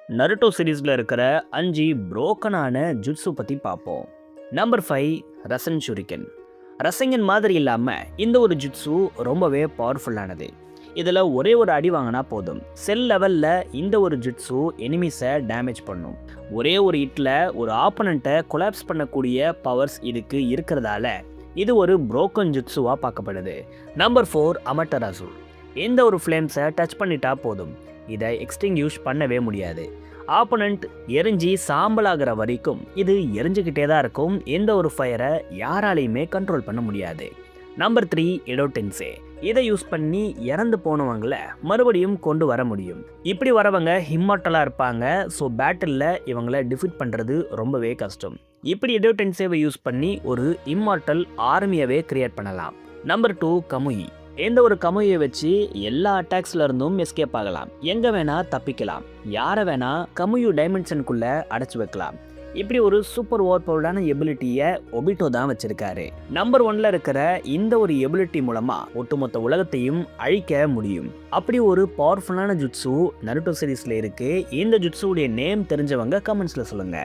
Naruto சீரீஸ்ல இருக்கிற 5 புரோக்கனான jutsu பத்தி பார்ப்போம். நம்பர் 5 ரசன் ஷுரிகன். ரசங்கன் மாதிரி இல்லாம இந்த ஒரு ஜுட்ஸு ரொம்பவே பவர்ஃபுல்லானது. இதில் ஒரே ஒரு அடி வாங்கினா போதும், செல் லெவலில் இந்த ஒரு ஜுட்ஸு எனிமீஸை டேமேஜ் பண்ணும். ஒரே ஒரு ஹிட்டில் ஒரு ஆப்பனண்ட்டை கொலாப்ஸ் பண்ணக்கூடிய பவர்ஸ் இதுக்கு இருக்கிறதால இது ஒரு புரோக்கன் ஜுட்ஸுவாக பார்க்கப்படுது. நம்பர் 4 அமட்டராசு. எந்த ஒரு ஃப்ளேம்ஸை டச் பண்ணிட்டா போதும், இதை எக்ஸ்டிங்யூஷ் பண்ணவே முடியாது. ஆப்பனண்ட் எரிஞ்சி சாம்பலாகிற வரைக்கும் இது எரிஞ்சுக்கிட்டே தான் இருக்கும். எந்த ஒரு ஃபயரை யாராலையுமே கண்ட்ரோல் பண்ண முடியாது. நம்பர் 3 எடோடென்சே. இதை யூஸ் பண்ணி இறந்து போனவங்களை மறுபடியும் கொண்டு வர முடியும். இப்படி வரவங்க இம்மார்ட்டலாக இருப்பாங்க. ஸோ பேட்டிலில் இவங்களை டிஃபீட் பண்ணுறது ரொம்பவே கஷ்டம். இப்படி எடோடென்சேவை யூஸ் பண்ணி ஒரு இம்மார்ட்டல் ஆர்மியவே கிரியேட் பண்ணலாம். நம்பர் 2 கமுயி. எந்த ஒரு கமுயை வச்சு எல்லா அட்டாக்ஸ்ல இருந்தும் எஸ்கேப் ஆகலாம், எங்க வேணா தப்பிக்கலாம், யாரை வேணா கமுயு டைமென்ஷனுக்குள்ள அடைச்சு வைக்கலாம். இப்படி ஒரு சூப்பர் ஓவர் பவர்டான எபிலிட்டியை ஒபிட்டோ தான் வச்சிருக்காரு. நம்பர் 1ல இருக்கிற இந்த ஒரு எபிலிட்டி மூலமா ஒட்டுமொத்த உலகத்தையும் அழிக்க முடியும். அப்படி ஒரு பவர்ஃபுல்லான ஜுட்ஸு நருட்டோ சீரீஸ்ல இருக்கு. இந்த ஜுட்ஸுடைய நேம் தெரிஞ்சவங்க கமெண்ட்ஸ்ல சொல்லுங்க.